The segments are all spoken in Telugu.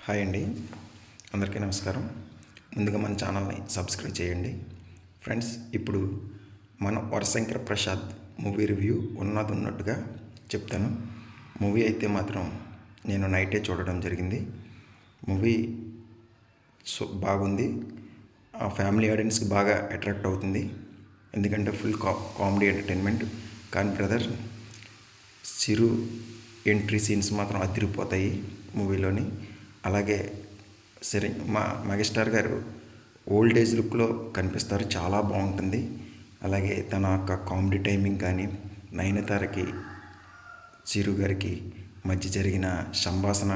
హాయ్ అండి, అందరికీ నమస్కారం. ముందుగా మన ఛానల్ని సబ్స్క్రైబ్ చేయండి. ఫ్రెండ్స్, ఇప్పుడు మన వరశంకర ప్రసాద్ మూవీ రివ్యూ ఉన్నట్టుగా చెప్తాను. మూవీ అయితే మాత్రం నేను నైటే చూడడం జరిగింది. మూవీ బాగుంది. ఫ్యామిలీ ఆడియన్స్కి బాగా అట్రాక్ట్ అవుతుంది. ఎందుకంటే ఫుల్ కామెడీ ఎంటర్టైన్మెంట్. కానీ బ్రదర్, చిరు ఎంట్రీ సీన్స్ మాత్రం అదిరిపోతాయి మూవీలోని. అలాగే సరే, మెగాస్టార్ గారు ఓల్డ్ ఏజ్ లుక్లో కనిపిస్తారు, చాలా బాగుంటుంది. అలాగే తన యొక్క కామెడీ టైమింగ్ కానీ, నయనతారకి చిరు గారికి మధ్య జరిగిన సంభాషణ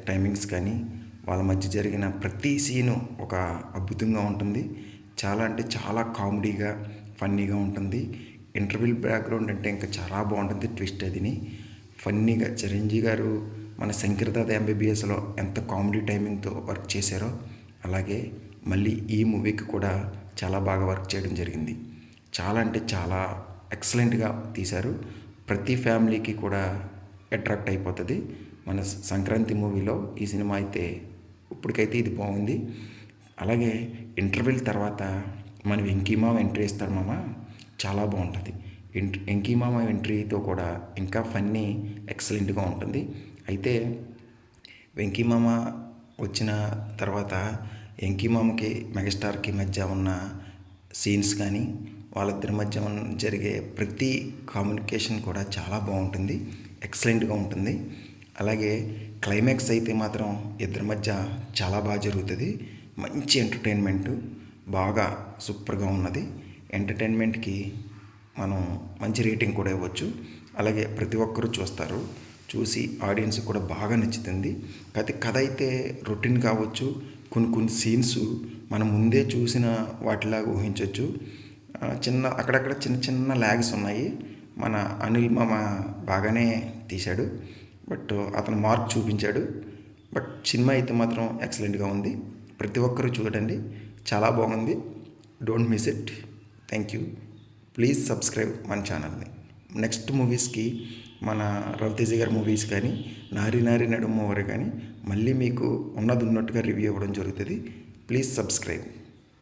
టైమింగ్స్ కానీ, వాళ్ళ మధ్య జరిగిన ప్రతి సీను ఒక అద్భుతంగా ఉంటుంది. చాలా అంటే చాలా కామెడీగా ఫన్నీగా ఉంటుంది. ఇంటర్వ్యూ బ్యాక్గ్రౌండ్ అంటే ఇంకా చాలా బాగుంటుంది. ట్విస్ట్ అదిని ఫన్నీగా చిరంజీవి గారు మన శంకర్దాద ఎంబీబీఎస్లో ఎంత కామెడీ టైమింగ్తో వర్క్ చేశారో, అలాగే మళ్ళీ ఈ మూవీకి కూడా చాలా బాగా వర్క్ చేయడం జరిగింది. చాలా అంటే చాలా ఎక్సలెంట్గా తీశారు. ప్రతి ఫ్యామిలీకి కూడా అట్రాక్ట్ అయిపోతుంది. మన సంక్రాంతి మూవీలో ఈ సినిమా అయితే ఇప్పటికైతే ఇది బాగుంది. అలాగే ఇంటర్వెల్ తర్వాత మన వెంకీమామ ఎంట్రీ ఇస్తాడు మామ, చాలా బాగుంటుంది. వెంకీమామ ఎంట్రీతో కూడా ఇంకా ఫన్నీ ఎక్సలెంట్గా ఉంటుంది. అయితే వెంకీమామ వచ్చిన తర్వాత వెంకీమామకి మెగాస్టార్కి మధ్య ఉన్న సీన్స్ కానీ, వాళ్ళిద్దరి మధ్య జరిగే ప్రతి కమ్యూనికేషన్ కూడా చాలా బాగుంటుంది, ఎక్సలెంట్గా ఉంటుంది. అలాగే క్లైమాక్స్ అయితే మాత్రం ఇద్దరి మధ్య చాలా బాగా జరుగుతుంది. మంచి ఎంటర్టైన్మెంట్, బాగా సూపర్గా ఉన్నది. ఎంటర్టైన్మెంట్కి మనం మంచి రేటింగ్ కూడా ఇవ్వచ్చు. అలాగే ప్రతి ఒక్కరూ చూస్తారు, చూసి ఆడియన్స్ కూడా బాగా నచ్చుతుంది. కథ అయితే రొటీన్ కావచ్చు. కొన్ని సీన్స్ మనం ముందే చూసిన వాటిలాగా ఊహించవచ్చు. అక్కడక్కడ చిన్న ల్యాగ్స్ ఉన్నాయి. మన అనిల్ మామ బాగానే తీశాడు, బట్ అతను మార్క్ చూపించాడు. బట్ సినిమా అయితే మాత్రం ఎక్సలెంట్గా ఉంది. ప్రతి ఒక్కరూ చూడండి, చాలా బాగుంది. Don't miss it. Thank you. Please subscribe మన ఛానల్ని. నెక్స్ట్ మూవీస్కి, మన రవితేజ గారి మూవీస్ కానీ, నారి నడుము వారు కానీ మళ్ళీ మీకు ఉన్నట్టుగా రివ్యూ ఇవ్వడం జరుగుతుంది. Please subscribe.